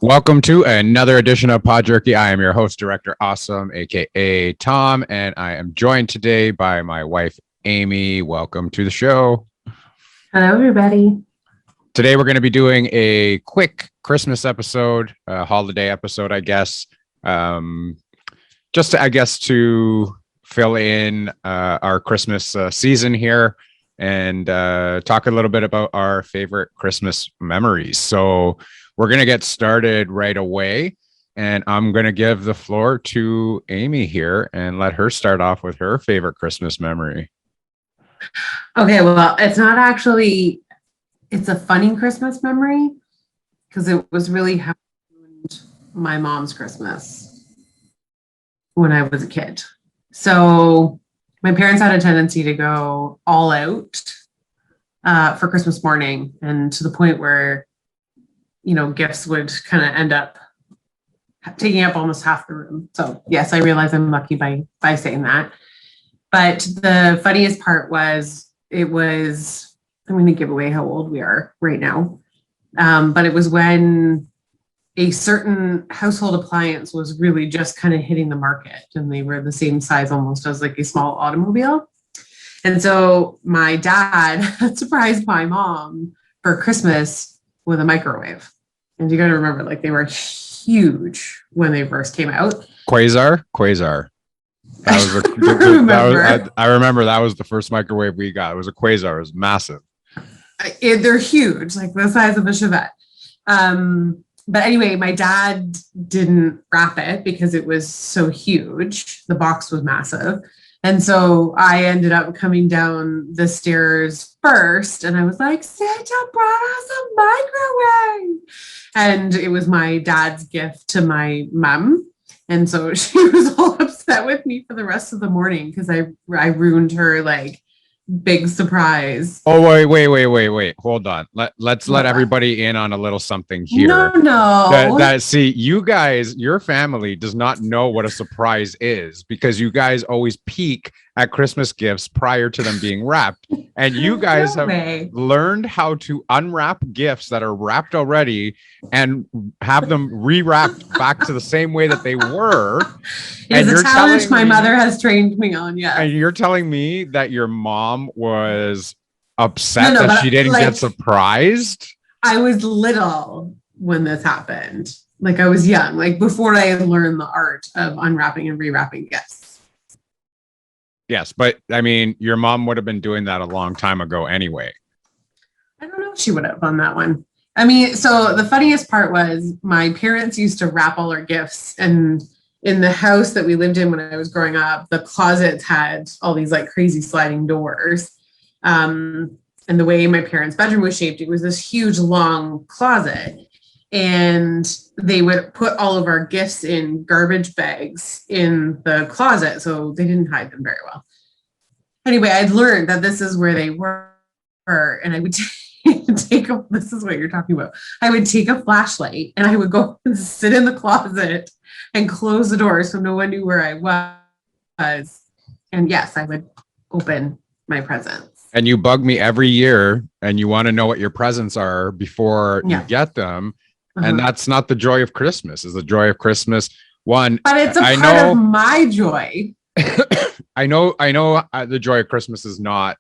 Welcome to another edition of PodJerky. I am your host, Director Awesome, aka Tom, and I am joined today by my wife, Amy. Welcome to the show. Hello, everybody. Today we're going to be doing a quick Christmas episode, holiday episode, I guess. To fill in our Christmas season here and talk a little bit about our favorite Christmas memories. So we're going to get started right away, and I'm going to give the floor to Amy here and let her start off with her favorite Christmas memory. Okay, well, it's not actually, it's a funny Christmas memory because it was really how I ruined my mom's Christmas when I was a kid. So my parents had a tendency to go all out for Christmas morning, and to the point where gifts would kind of end up taking up almost half the room. So yes, I realize I'm lucky by saying that. But the funniest part was, I'm going to give away how old we are right now. But it was when a certain household appliance was really just kind of hitting the market, and they were the same size almost as like a small automobile. And so my dad had surprised my mom for Christmas with a microwave. And you got to remember, like, they were huge when they first came out. Quasar. I remember that was the first microwave we got. It was a Quasar. It was massive. They're huge, like the size of a Chevette. But anyway, my dad didn't wrap it because it was so huge. The box was massive. And so I ended up coming down the stairs first, and I was like, Santa brought us a microwave. And it was my dad's gift to my mom. And so she was all upset with me for the rest of the morning because I ruined her like big surprise. Oh, wait. Hold on. Let's let everybody in on a little something here. No. See, you guys, your family does not know what a surprise is, because you guys always peek at Christmas gifts prior to them being wrapped. And you guys learned how to unwrap gifts that are wrapped already and have them rewrapped back to the same way that they were. It is a challenge my mother has trained me on, yeah. And you're telling me that your mom was upset that she didn't get surprised? I was little when this happened. Like, I was young, like before I learned the art of unwrapping and rewrapping gifts. Yes, but I mean, your mom would have been doing that a long time ago anyway. I don't know if she would have on that one. I mean, so the funniest part was my parents used to wrap all our gifts, and in the house that we lived in when I was growing up, the closets had all these like crazy sliding doors. And the way my parents' bedroom was shaped, it was this huge, long closet. And they would put all of our gifts in garbage bags in the closet, so they didn't hide them very well. Anyway, I'd learned that this is where they were, and I would this is what you're talking about. I would take a flashlight and I would go and sit in the closet and close the door so no one knew where I was. And yes, I would open my presents. And you bug me every year, and you want to know what your presents are before you get them. And that's not the joy of Christmas. Is the joy of Christmas one? But it's a part of my joy. I know. The joy of Christmas is not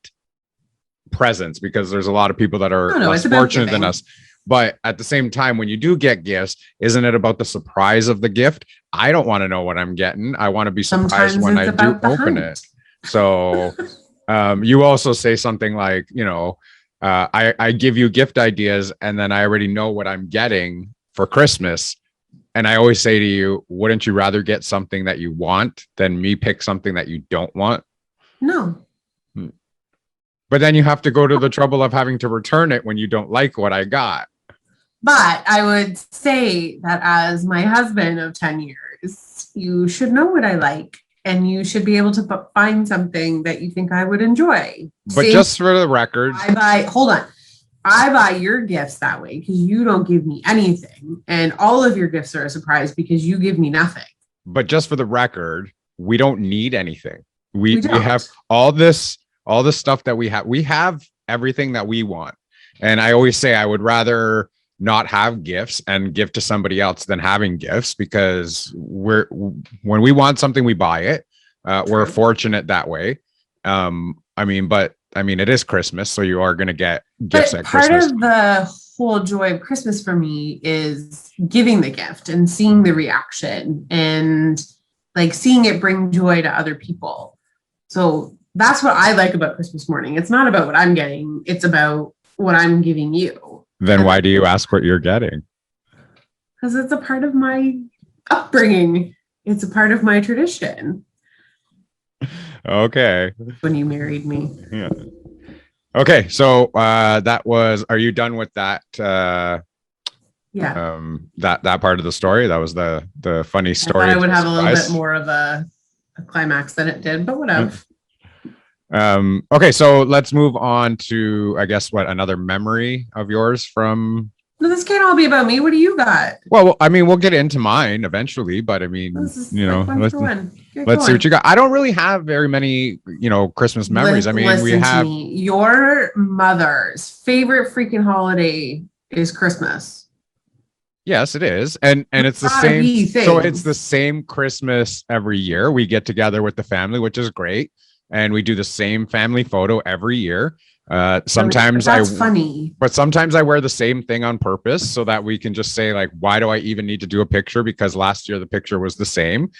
presents, because there's a lot of people that are less fortunate than us. But at the same time, when you do get gifts, isn't it about the surprise of the gift? I don't want to know what I'm getting. I want to be surprised when I do open it. So you also say something like, I give you gift ideas, and then I already know what I'm getting for Christmas. And I always say to you, wouldn't you rather get something that you want than me pick something that you don't want? No. But then you have to go to the trouble of having to return it when you don't like what I got. But I would say that as my husband of 10 years, you should know what I like. And you should be able to find something that you think I would enjoy. But just for the record, I buy your gifts that way because you don't give me anything. And all of your gifts are a surprise because you give me nothing. But just for the record, we don't need anything. We have all this stuff that we have. We have everything that we want. And I always say I would rather not have gifts and give to somebody else than having gifts, because when we want something, we buy it. We're fortunate that way. It is Christmas, so you are going to get gifts at Christmas. Part of the whole joy of Christmas for me is giving the gift and seeing the reaction and like seeing it bring joy to other people. So that's what I like about Christmas morning. It's not about what I'm getting. It's about what I'm giving you. Then why do you ask what you're getting? Because it's a part of my upbringing. It's a part of my tradition. Okay. When you married me. Yeah. Okay. So are you done with that? Yeah. That part of the story. That was the funny story. I would have a little bit more of a climax than it did, but whatever. Okay, so let's move on to, I guess, another memory of yours from. No, this can't all be about me. What do you got? Well, we'll get into mine eventually, but let's see what you got. I don't really have very many, Christmas memories. We have your mother's favorite freaking holiday is Christmas. Yes, it is. And it's the same. So it's the same Christmas every year. We get together with the family, which is great. And we do the same family photo every year. Sometimes that's funny, but sometimes I wear the same thing on purpose so that we can just say, like, why do I even need to do a picture? Because last year the picture was the same.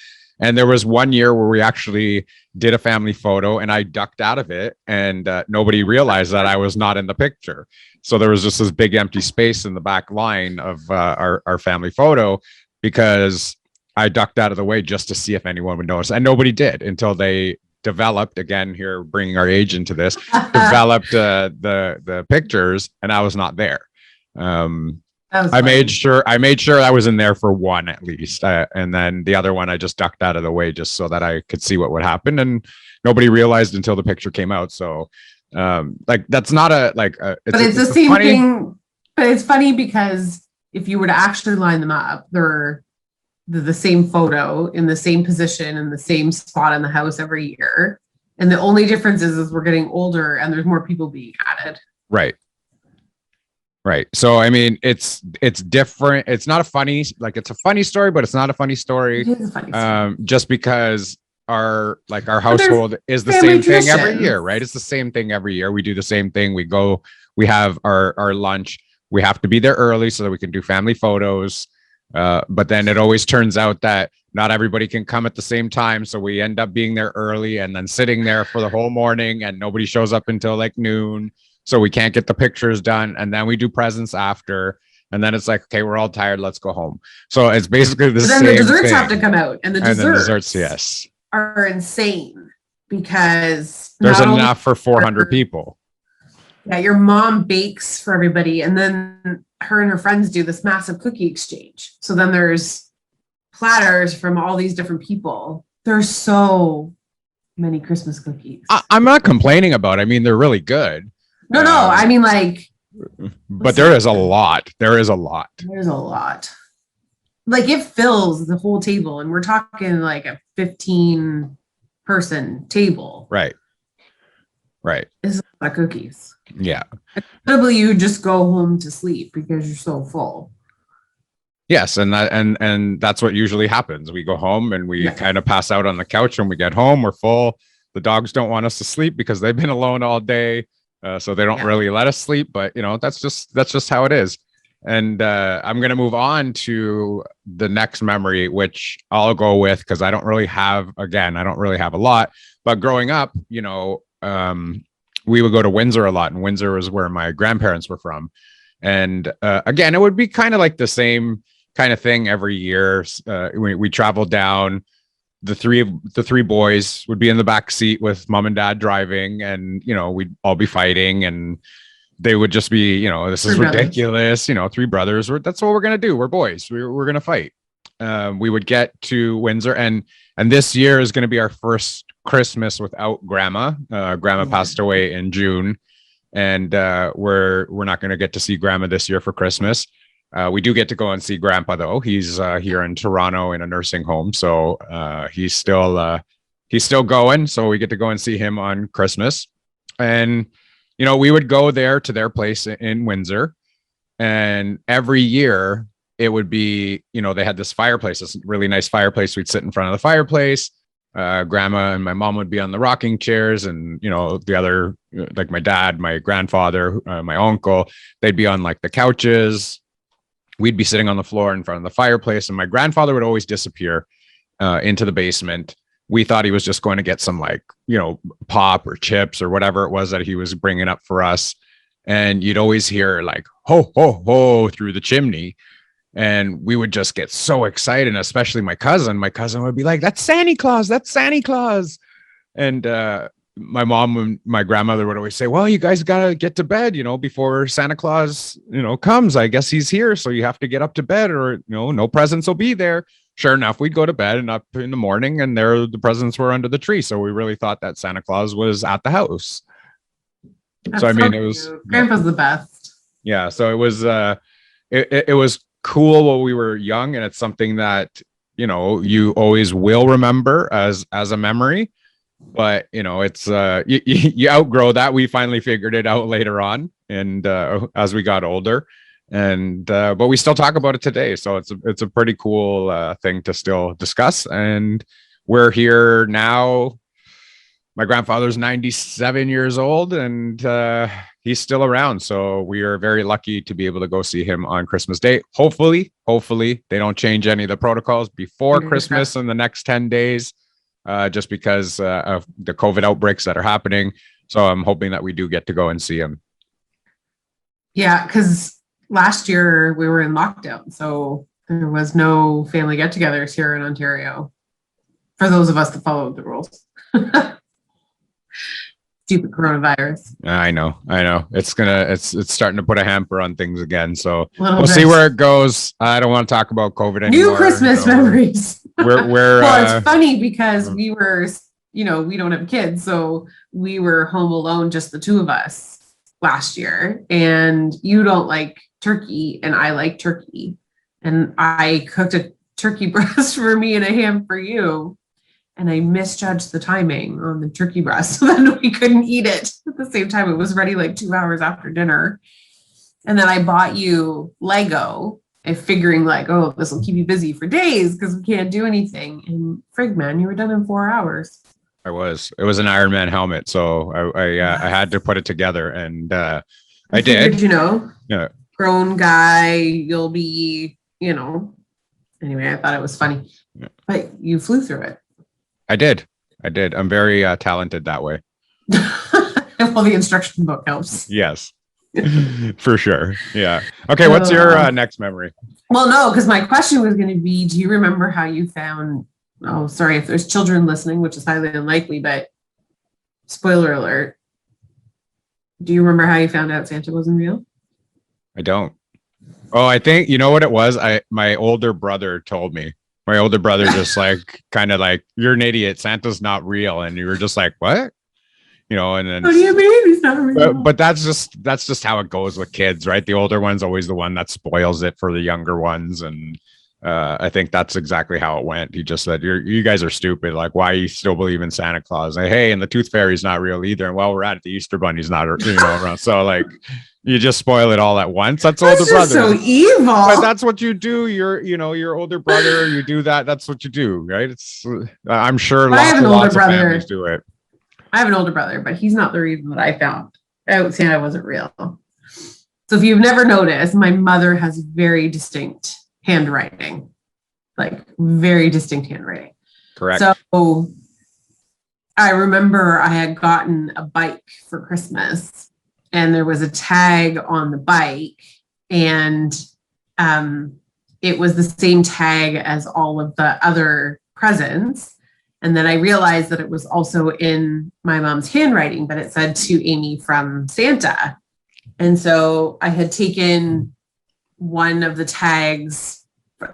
And there was one year where we actually did a family photo and I ducked out of it and nobody realized that I was not in the picture. So there was just this big empty space in the back line of our family photo because I ducked out of the way just to see if anyone would notice. And nobody did until they developed, again here bringing our age into this, developed the pictures, and I was not there. I made sure I was in there for one at least, and then the other one I just ducked out of the way just so that I could see what would happen, and nobody realized until the picture came out. So that's not but it's the same thing. But it's funny because if you were to actually line them up, they're the same photo in the same position in the same spot in the house every year. And the only difference is we're getting older and there's more people being added. Right. So, it's different. It's not a funny, it's a funny story, but it's not a funny story. It is a funny story. Just because our household is the same thing every year, right? It's the same thing every year. We do the same thing. We have our lunch. We have to be there early so that we can do family photos. But then it always turns out that not everybody can come at the same time. So we end up being there early and then sitting there for the whole morning and nobody shows up until like noon. So we can't get the pictures done. And then we do presents after. And then it's like, okay, we're all tired. Let's go home. So it's basically the same thing. Then the desserts have to come out. And the desserts yes, are insane because there's enough for 400 people. Yeah, your mom bakes for everybody. And then her and her friends do this massive cookie exchange. So then there's platters from all these different people. There's so many Christmas cookies. I'm not complaining about it. They're really good. No, but there is a lot. There's a lot. Like it fills the whole table and we're talking like a 15-person table. Right. It's a lot of cookies. Yeah. Probably you just go home to sleep because you're so full. Yes, and that's what usually happens. We go home and we kind of pass out on the couch when we get home. We're full. The dogs don't want us to sleep because they've been alone all day, so they don't really let us sleep. But that's just how it is. And I'm gonna move on to the next memory, which I'll go with because I don't really have a lot. But growing up, we would go to Windsor a lot, and Windsor is where my grandparents were from. And again, it would be kind of like the same kind of thing every year. We traveled down. The three boys would be in the back seat with mom and dad driving, and we'd all be fighting, and they would just be, this is ridiculous. Three brothers. That's what we're gonna do. We're boys. We're gonna fight. We would get to Windsor, and this year is going to be our first Christmas without grandma. Grandma passed away in June, and we're not going to get to see grandma this year for Christmas. We do get to go and see grandpa though. He's here in Toronto in a nursing home, so he's still going. So we get to go and see him on Christmas, and we would go there to their place in Windsor. And every year it would be, they had this fireplace, this really nice fireplace. We'd sit in front of the fireplace. Grandma and my mom would be on the rocking chairs, and the other, like my dad, my grandfather, my uncle, they'd be on like the couches. We'd be sitting on the floor in front of the fireplace, and my grandfather would always disappear into the basement. We thought he was just going to get some pop or chips or whatever it was that he was bringing up for us. And you'd always hear like ho ho ho through the chimney. And we would just get so excited, and especially my cousin would be like, that's Santa Claus, that's Santa Claus. And my mom and my grandmother would always say, well, you guys got to get to bed, before Santa Claus, comes. I guess he's here. So you have to get up to bed, or, no presents will be there. Sure enough, we'd go to bed, and up in the morning, and the presents were under the tree. So we really thought that Santa Claus was at the house. That's so, I mean, so it was, cute. Grandpa's the best. Yeah. So it was, it was cool while we were young, and it's something that you always will remember as a memory. But it's you outgrow that. We finally figured it out later on, and as we got older, and but we still talk about it today. So it's a pretty cool thing to still discuss. And we're here now. My grandfather's 97 years old, and he's still around. So we are very lucky to be able to go see him on Christmas Day. Hopefully they don't change any of the protocols before Christmas in the next 10 days, just because of the COVID outbreaks that are happening. So I'm hoping that we do get to go and see him. Yeah, because last year we were in lockdown, so there was no family get-togethers here in Ontario for those of us that followed the rules. Stupid coronavirus. I know. It's starting to put a hamper on things again. So we'll bit. see where it goes. I don't want to talk about COVID anymore. New Christmas memories. We're well, it's funny because we were, we don't have kids, so we were home alone, just the two of us last year. And you don't like turkey, and I like turkey. And I cooked a turkey breast for me and a ham for you. And I misjudged the timing on the turkey breast, so then we couldn't eat it at the same time. It was ready like 2 hours after dinner. And then I bought you Lego, figuring like, oh, this will keep you busy for days because we can't do anything. And frig, man, you were done in 4 hours. It was an Iron Man helmet, so I had to put it together, and I did. Yeah. Grown guy, you'll be, Anyway, I thought it was funny, but you flew through it. I did. I'm very talented that way. Well, the instruction book helps. Yes, for sure. Yeah. Okay. What's your next memory? Well, no, because my question was going to be, do you remember how you found, oh, sorry, if there's children listening, which is highly unlikely, but spoiler alert. Do you remember how you found out Santa wasn't real? I don't. Oh, I think, you know what it was? My older brother told me. My older brother just kind of like, you're an idiot. Santa's not real. And you were just like, what? And then. What do you mean he's not real? But that's just how it goes with kids, right? The older one's always the one that spoils it for the younger ones. And I think that's exactly how it went. He just said, you guys are stupid. Like, why you still believe in Santa Claus? Like, hey, and the Tooth Fairy's not real either. And while we're at it, the Easter Bunny's not around. So like, you just spoil it all at once. That's older brother. So evil. But that's what you do. Your older brother. You do that. That's what you do, right? It's. I'm sure lots of families do it. I have an older brother, but he's not the reason that I found out Santa wasn't real. So if you've never noticed, my mother has very distinct handwriting, like very distinct handwriting. Correct. So I remember I had gotten a bike for Christmas, and there was a tag on the bike, and it was the same tag as all of the other presents. And then I realized that it was also in my mom's handwriting, but it said to Amy from Santa. And so I had taken one of the tags,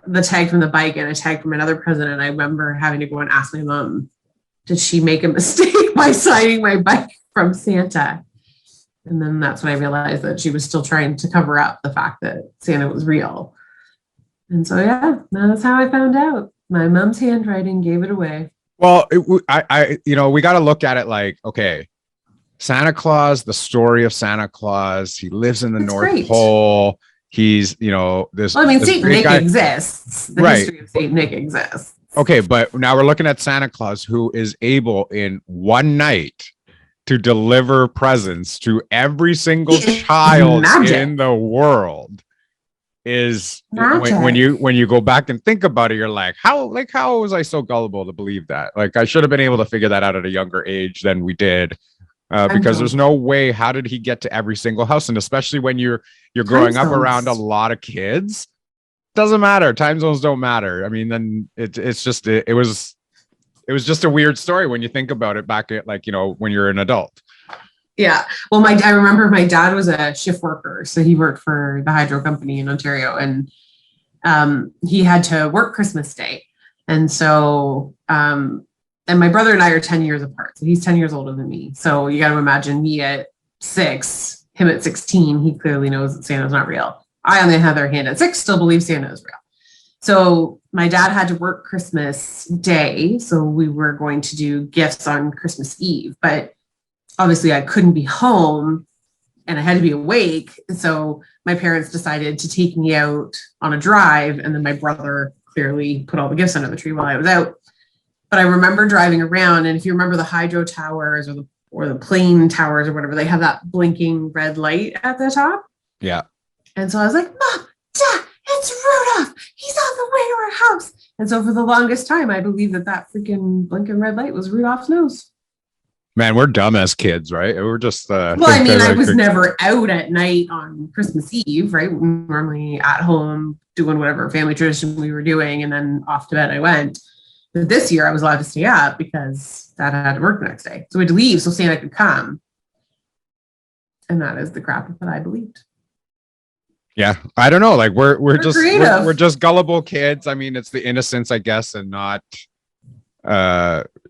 the tag from the bike and a tag from another present. And I remember having to go and ask my mom, did she make a mistake by signing my bike from Santa? And then that's when I realized that she was still trying to cover up the fact that Santa was real. And so, yeah, that's how I found out. My mom's handwriting gave it away. Well, we got to look at it like, okay, Santa Claus, the story of Santa Claus, he lives in the North Pole. he's, you know, this. Well, I mean, this Saint big Nick guy. exists. The Right. history of Saint Nick exists. Okay, but now we're looking at Santa Claus, who is able in one night to deliver presents to every single child in the world. Is when you go back and think about it, you're like, how was I so gullible to believe that? Like, I should have been able to figure that out at a younger age than we did, because there's no way. How did he get to every single house? And especially when you're growing up around a lot of kids, doesn't matter. Time zones don't matter. I mean, then it was just a weird story when you think about it back at, like, you know, when you're an adult. Yeah. Well, I remember my dad was a shift worker. So he worked for the hydro company in Ontario, and he had to work Christmas Day. And so, and my brother and I are 10 years apart. So he's 10 years older than me. So you got to imagine me at 6, him at 16, he clearly knows that Santa's not real. I, on the other hand, at 6, still believe Santa is real. So my dad had to work Christmas Day. So we were going to do gifts on Christmas Eve, but obviously I couldn't be home and I had to be awake. So my parents decided to take me out on a drive. And then my brother clearly put all the gifts under the tree while I was out. But I remember driving around, and if you remember the hydro towers or the plane towers or whatever, they have that blinking red light at the top. Yeah. And so I was like, Mom, Dad, it's Rudolph. He's on the way to our house. And so for the longest time, I believed that freaking blinking red light was Rudolph's nose. Man, we're dumb as kids, right? We're just well, I mean, I was never out at night on Christmas Eve, right? Normally at home doing whatever family tradition we were doing, and then off to bed I went. But this year I was allowed to stay up because Dad had to work the next day. So we had to leave so Santa could come. And that is the crap that I believed. Yeah, I don't know. Like we're just gullible kids. I mean, it's the innocence, I guess, and not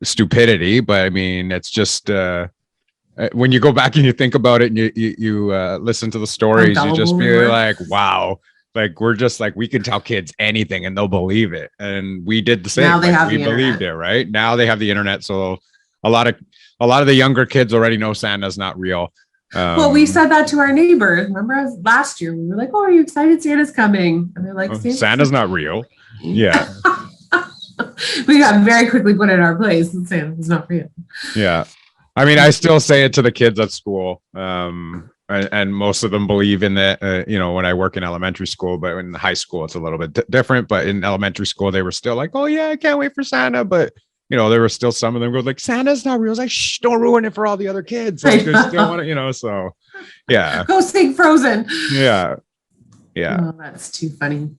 stupidity. But I mean, it's just when you go back and you think about it and you listen to the stories, you just feel like, wow, like we're just like, we can tell kids anything and they'll believe it. And we did the same. Now they have we believed it, right? Now they have the internet, so a lot of the younger kids already know Santa's not real. Well, we said that to our neighbors. Remember last year, we were like, oh, are you excited Santa's coming? And they're like, Santa's not real. Yeah. We got very quickly put in our place and Santa's not real. Yeah. I mean, I still say it to the kids at school. And most of them believe in that, when I work in elementary school, but in high school, it's a little bit different. But in elementary school, they were still like, oh, yeah, I can't wait for Santa. But there were still some of them go like, Santa's not real. I was like, shh, don't ruin it for all the other kids. Like, they still want to, so yeah. Go sing Frozen. Yeah. Yeah. Oh, that's too funny.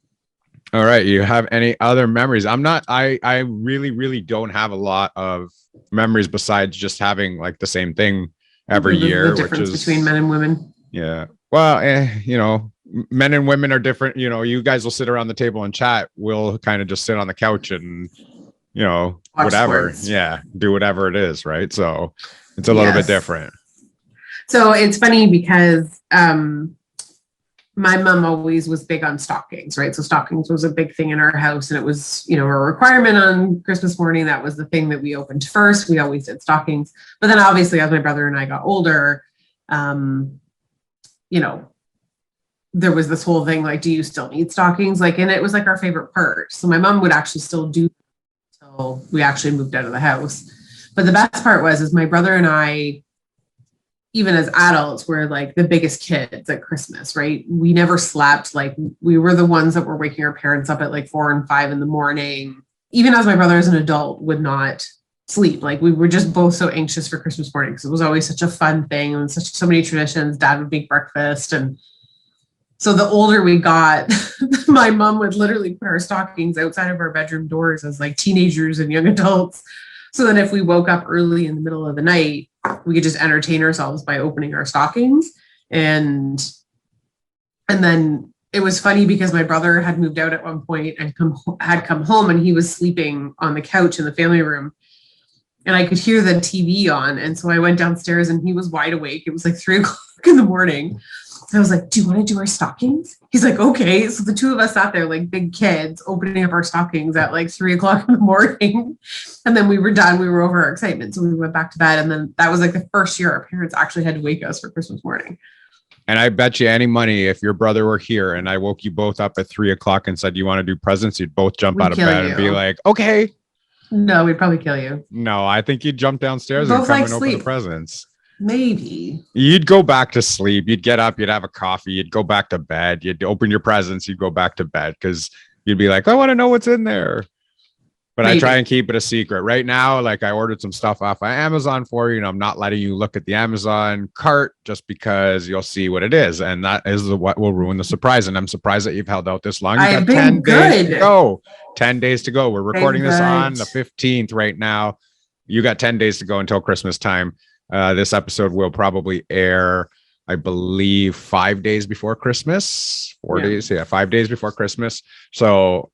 All right. You have any other memories? I really, really don't have a lot of memories besides just having like the same thing every year. The difference between men and women. Yeah. Well, men and women are different. You guys will sit around the table and chat. We'll kind of just sit on the couch and watch whatever. Sports. Yeah. Do whatever it is. Right. So it's a little bit different. So it's funny because my mom always was big on stockings, right? So stockings was a big thing in our house, and it was, a requirement on Christmas morning. That was the thing that we opened first. We always did stockings. But then obviously as my brother and I got older, there was this whole thing like, do you still need stockings? Like, and it was like our favorite part. So my mom would actually still do until we actually moved out of the house. But the best part is my brother and I, even as adults, were like the biggest kids at Christmas, right? We never slept. Like, we were the ones that were waking our parents up at like 4 and 5 in the morning. Even as my brother as an adult would not sleep. Like, we were just both so anxious for Christmas morning because it was always such a fun thing and so many traditions. Dad would make breakfast. And so the older we got, my mom would literally put our stockings outside of our bedroom doors as like teenagers and young adults. So then if we woke up early in the middle of the night, we could just entertain ourselves by opening our stockings. And then it was funny because my brother had moved out at one point and had come home, and he was sleeping on the couch in the family room. And I could hear the TV on. And so I went downstairs and he was wide awake. It was like 3 o'clock in the morning. I was like, do you want to do our stockings? He's like, okay. So the two of us sat there like big kids opening up our stockings at like 3 o'clock in the morning. And then we were done. We were over our excitement. So we went back to bed. And then that was like the first year our parents actually had to wake us for Christmas morning. And I bet you any money, if your brother were here and I woke you both up at 3:00 and said, you want to do presents, you'd both jump out of bed and be like, okay. No, we'd probably kill you. No, I think you'd jump downstairs and come and open the presents. Maybe. You'd go back to sleep. You'd get up, you'd have a coffee, you'd go back to bed, you'd open your presents, you'd go back to bed because you'd be like, I want to know what's in there. But maybe. I try and keep it a secret. Right now, like I ordered some stuff off of Amazon for you, and I'm not letting you look at the Amazon cart just because you'll see what it is. And that is what will ruin the surprise. And I'm surprised that you've held out this long. You've got 10 days to go. 10 days to go. We're recording this on the 15th right now. You got 10 days to go until Christmas time. This episode will probably air, I believe, 5 days before Christmas. 4 days. Yeah, 5 days before Christmas. So,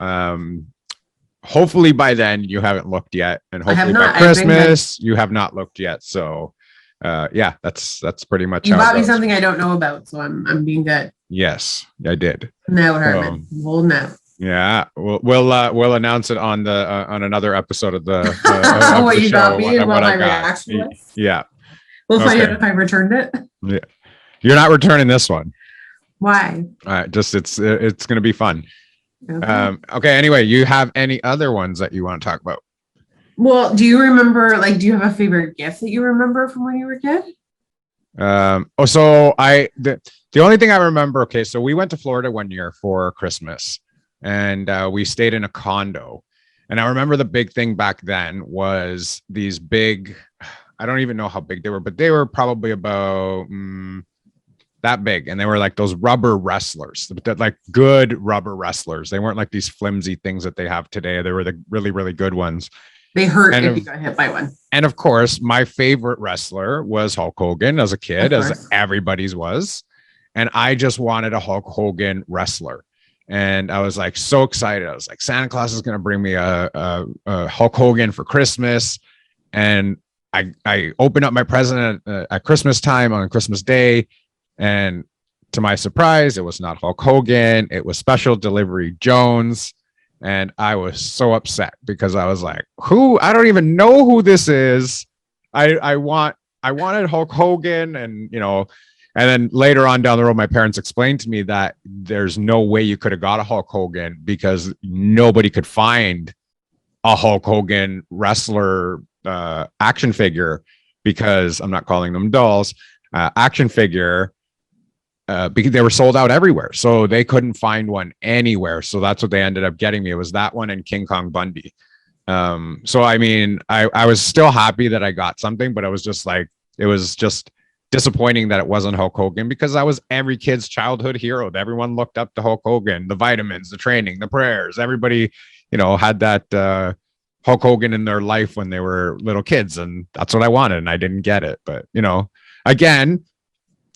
hopefully by then you haven't looked yet, and hopefully by Christmas you have not looked yet. So, that's pretty much. You bought me something I don't know about, so I'm being good. Yes, I did. No, Herman, holding out. Yeah, we'll announce it on another episode of the what you got me and what my reaction was. Yeah, we'll find out if I returned it. Yeah, you're not returning this one. Why? Just it's gonna be fun. Okay. Anyway, you have any other ones that you want to talk about? Well, do you remember, do you have a favorite gift that you remember from when you were a kid? So the only thing I remember, okay, so we went to Florida one year for Christmas, and we stayed in a condo. And I remember the big thing back then was these big, I don't even know how big they were, but they were probably about that big, and they were like those rubber wrestlers, like good rubber wrestlers. They weren't like these flimsy things that they have today. They were the really, really good ones. They hurt if you got hit by one. And of course, my favorite wrestler was Hulk Hogan as a kid, as everybody's was. And I just wanted a Hulk Hogan wrestler. And I was like so excited. I was like, Santa Claus is going to bring me a Hulk Hogan for Christmas. And I opened up my present at Christmas time on Christmas Day. And to my surprise, it was not Hulk Hogan. It was Special Delivery Jones. And I was so upset because I was like, I don't even know who this is. I wanted Hulk Hogan, and and then later on down the road, my parents explained to me that there's no way you could have got a Hulk Hogan because nobody could find a Hulk Hogan wrestler action figure, because I'm not calling them dolls, action figure. Because they were sold out everywhere, so they couldn't find one anywhere. So that's what they ended up getting me. It was that one and King Kong Bundy. So I mean, I was still happy that I got something, but it was just disappointing that it wasn't Hulk Hogan, because I was every kid's childhood hero. Everyone looked up to Hulk Hogan. The vitamins, the training, the prayers. Everybody, had that Hulk Hogan in their life when they were little kids, and that's what I wanted, and I didn't get it. But again,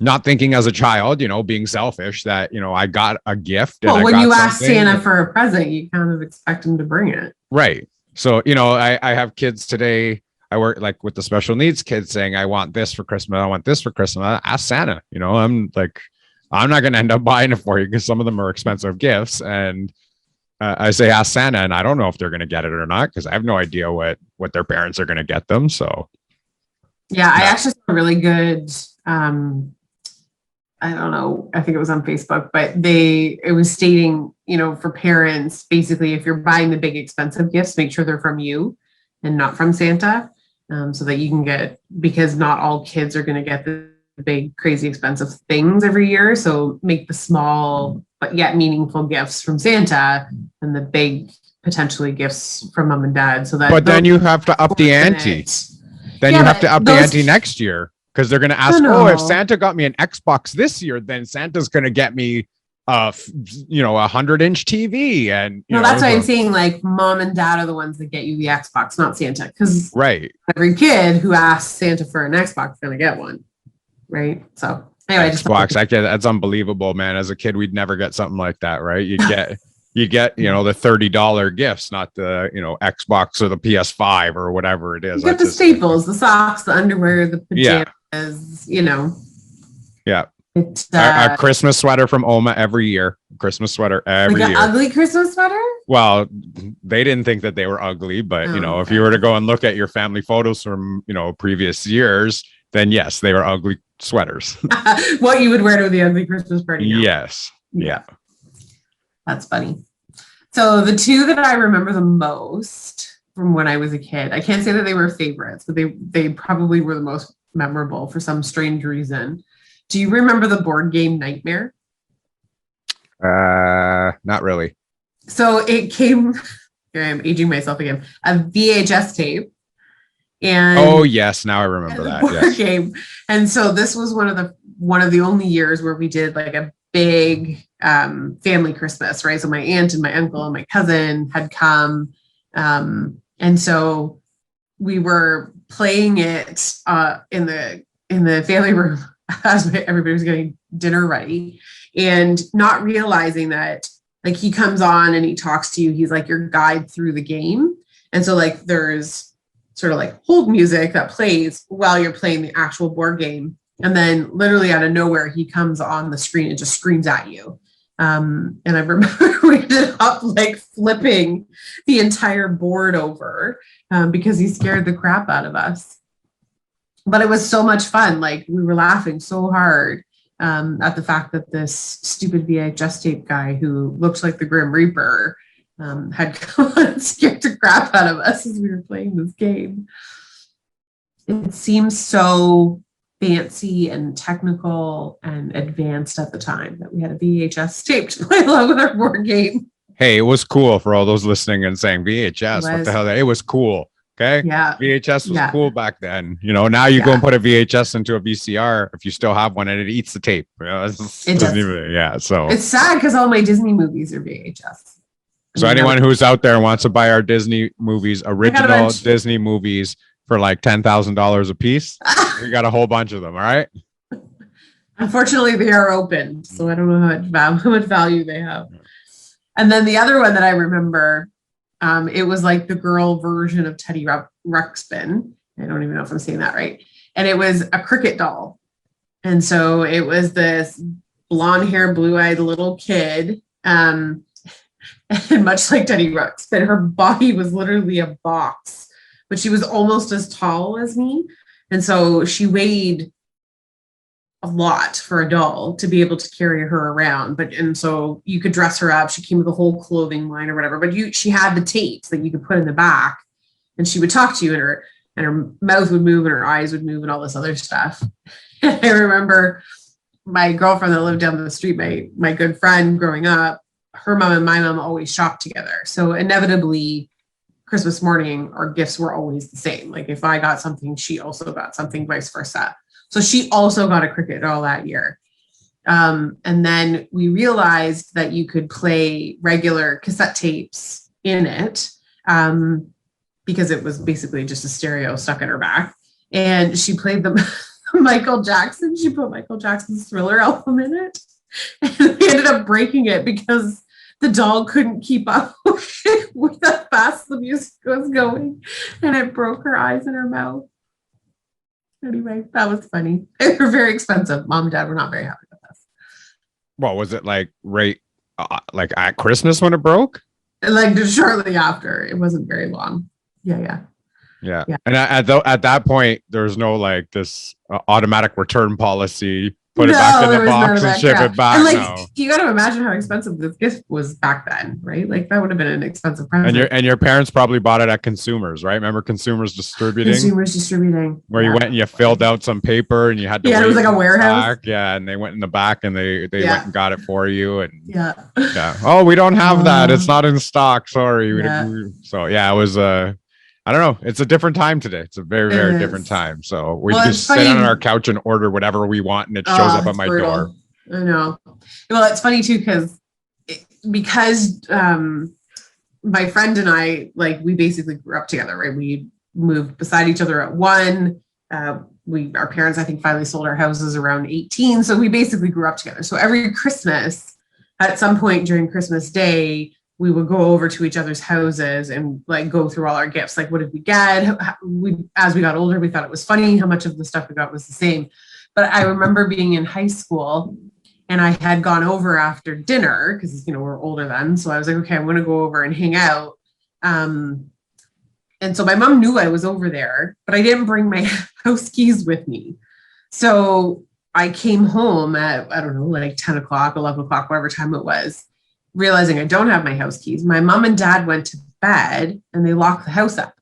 not thinking as a child, being selfish, that, I got a gift. Well, when you ask Santa for a present, you kind of expect him to bring it. Right. So, I have kids today. I work like with the special needs kids saying, I want this for Christmas. I want this for Christmas. I ask Santa, I'm like, I'm not going to end up buying it for you because some of them are expensive gifts. And I say, ask Santa, and I don't know if they're going to get it or not, because I have no idea what their parents are going to get them. So. Yeah. I actually saw a really good, I don't know, I think it was on Facebook, but it was stating, for parents, basically, if you're buying the big expensive gifts, make sure they're from you and not from Santa, so that you can get, because not all kids are going to get the big, crazy expensive things every year. So make the small, but yet meaningful gifts from Santa, and the big, potentially gifts from mom and dad. So that. But then you have to up the ante. Then you have to up the ante next year. Because they're going to ask, if Santa got me an Xbox this year, then Santa's going to get me, a 100-inch TV. And that's why I'm saying, like, mom and dad are the ones that get you the Xbox, not Santa. Because every kid who asks Santa for an Xbox is going to get one, right? So anyway, Xbox, that's unbelievable, man. As a kid, we'd never get something like that, right? You get the $30 gifts, not the Xbox or the PS5 or whatever it is. You get the staples, the socks, the underwear, the pajamas. Yeah. A Christmas sweater from Oma every year. Christmas sweater every year. Ugly Christmas sweater? Well, they didn't think that they were ugly, but if you were to go and look at your family photos from previous years, then yes, they were ugly sweaters. What you would wear to the ugly Christmas party now. Yes. Yeah. That's funny. So the two that I remember the most from when I was a kid, I can't say that they were favorites, but they probably were the most memorable for some strange reason. Do you remember the board game Nightmare? Not really. So it came, here I am aging myself again, a VHS tape. And oh yes, now I remember that. Board game. And so this was one of the only years where we did like a big family Christmas, right? So my aunt and my uncle and my cousin had come. And so we were playing it in the family room as everybody was getting dinner ready, and not realizing that like he comes on and he talks to you. He's like your guide through the game. And so like there's sort of like hold music that plays while you're playing the actual board game. And then literally out of nowhere, he comes on the screen and just screams at you. And I remember we ended up like flipping the entire board over because he scared the crap out of us. But it was so much fun. Like we were laughing so hard at the fact that this stupid VHS tape guy who looked like the Grim Reaper had come and scared the crap out of us as we were playing this game. It seems so fancy and technical and advanced at the time that we had a VHS tape to play along with our board game. Hey, it was cool for all those listening and saying VHS. What the hell? It was cool. Okay. Yeah. VHS was cool back then. You know, now you go and put a VHS into a VCR if you still have one and it eats the tape. You know, it doesn't even, so it's sad because all my Disney movies are VHS. So anyone who's out there and wants to buy our Disney movies, original Disney movies for like $10,000 a piece, we got a whole bunch of them. All right. Unfortunately, they are open, so I don't know how much value they have. And then the other one that I remember, it was like the girl version of Teddy Ruxpin. I don't even know if I'm saying that right. And it was a cricket doll. And so it was this blonde hair, blue-eyed little kid. And much like Teddy Ruxpin, her body was literally a box, but she was almost as tall as me. And so she weighed a lot for a doll to be able to carry her around. And so you could dress her up. She came with a whole clothing line or whatever, but she had the tapes that you could put in the back, and she would talk to you, and her mouth would move and her eyes would move and all this other stuff. I remember my girlfriend that lived down the street, my good friend growing up, her mom and my mom always shopped together. So inevitably Christmas morning, our gifts were always the same. Like if I got something, she also got something, vice versa. So she also got a cricket doll that year. And then we realized that you could play regular cassette tapes in it because it was basically just a stereo stuck in her back. And she played the Michael Jackson. She put Michael Jackson's Thriller album in it. And we ended up breaking it because the doll couldn't keep up with how fast the music was going. And it broke her eyes and her mouth. Anyway, that was funny. They were very expensive. Mom and Dad were not very happy with us. Well, was it like like at Christmas when it broke? Like shortly after. It wasn't very long. Yeah. And at that point, there's no like this automatic return policy. Put it back in the box and ship it back. And like, you got to imagine how expensive this gift was back then, right? Like that would have been an expensive present. And your parents probably bought it at Consumers, right? Remember Consumers Distributing? Where you went and you filled out some paper and you had to. Yeah, it was like a warehouse. Yeah, and they went in the back and they went and got it for you. And yeah. Oh, we don't have that. It's not in stock. Sorry. So it was I don't know. It's a different time today. It's a very, very different time. So we just sit on our couch and order whatever we want, and it shows up at my door. I know. Well, it's funny too because my friend and I, like, we basically grew up together, right? We moved beside each other at 1. Our parents, I think, finally sold our houses around 18. So we basically grew up together. So every Christmas, at some point during Christmas Day, we would go over to each other's houses and like go through all our gifts. Like, what did we get? As we got older, we thought it was funny how much of the stuff we got was the same. But I remember being in high school and I had gone over after dinner because, we're older then. So I was like, okay, I'm going to go over and hang out. And so my mom knew I was over there, but I didn't bring my house keys with me. So I came home at, I don't know, like 10 o'clock, 11 o'clock, whatever time it was, realizing I don't have my house keys. My mom and dad went to bed and they locked the house up.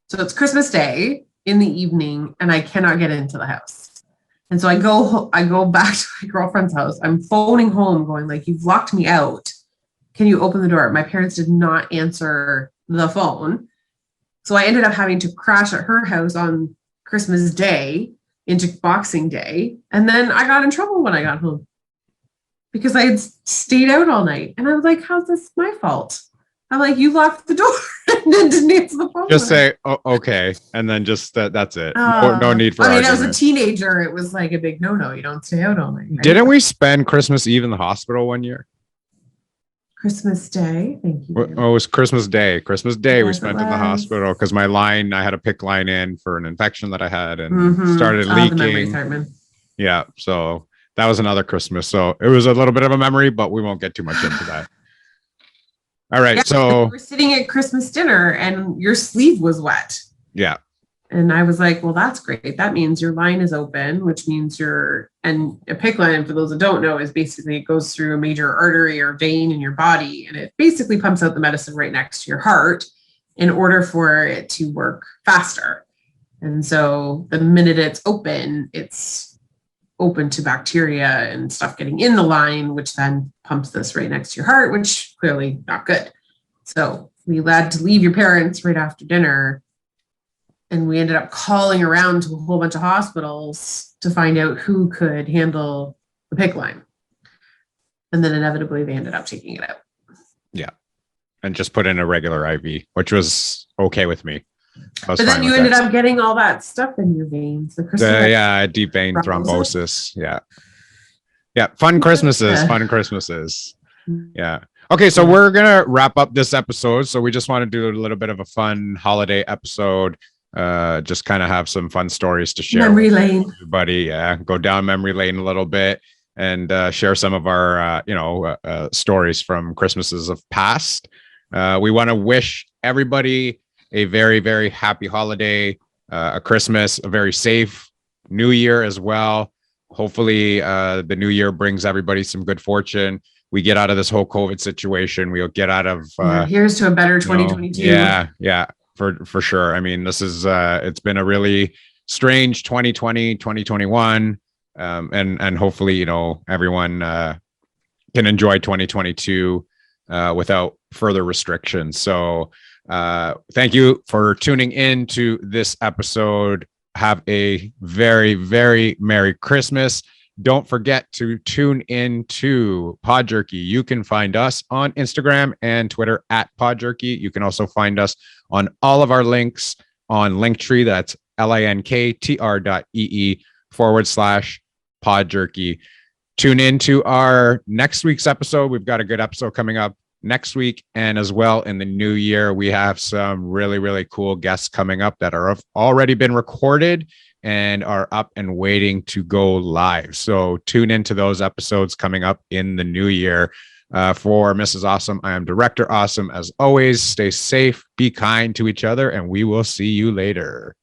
So it's Christmas Day in the evening and I cannot get into the house. And so I go back to my girlfriend's house. I'm phoning home going like, you've locked me out. Can you open the door? My parents did not answer the phone. So I ended up having to crash at her house on Christmas Day into Boxing Day. And then I got in trouble when I got home because I had stayed out all night. And I was like, how's this my fault? I'm like, you locked the door and then didn't answer the phone. Just say, oh, okay. And then just that's it. No need for argument. I was a teenager. It was like a big no. You don't stay out all night. Right? Didn't we spend Christmas Eve in the hospital one year? Christmas Day. Thank you. Oh, it was Christmas Day. Christmas Day yes, we spent in the hospital because my line, I had a PICC line in for an infection that I had and started leaking. Yeah. So that was another Christmas. So it was a little bit of a memory, but we won't get too much into that. All right. Yeah, so we're sitting at Christmas dinner and your sleeve was wet. Yeah. And I was like, well, that's great. That means your line is open, which means and a PICC line, for those that don't know, is basically it goes through a major artery or vein in your body. And it basically pumps out the medicine right next to your heart in order for it to work faster. And so the minute it's open to bacteria and stuff getting in the line, which then pumps this right next to your heart, which clearly not good. So we had to leave your parents right after dinner. And we ended up calling around to a whole bunch of hospitals to find out who could handle the PICC line. And then inevitably they ended up taking it out. Yeah. And just put in a regular IV, which was okay with me. But then you ended up getting all that stuff in your veins. Deep vein thrombosis. Yeah. Yeah. Fun Christmases. Yeah. Okay. So we're going to wrap up this episode. So we just want to do a little bit of a fun holiday episode. Just kind of have some fun stories to share. Memory lane. Everybody. Yeah. Go down memory lane a little bit and share some of our, stories from Christmases of past. We want to wish everybody a very, very happy holiday, a Christmas, a very safe New Year as well. Hopefully the New Year brings everybody some good fortune. We get out of this whole COVID situation. We'll get out of here's to a better 2022. Yeah, for sure. I mean, this is it's been a really strange 2020, 2021. And hopefully, everyone can enjoy 2022 without further restrictions. So thank you for tuning in to this episode. Have a very, very Merry Christmas. Don't forget to tune in to PodJerky. You can find us on Instagram and Twitter at PodJerky. You can also find us on all of our links on Linktree. That's linktr.ee/PodJerky. Tune in to our next week's episode. We've got a good episode coming up next week. And as well in the new year, we have some really, really cool guests coming up that have already been recorded and are up and waiting to go live. So tune into those episodes coming up in the new year. For Mrs. Awesome, I am Director Awesome. As always, stay safe, be kind to each other, and we will see you later.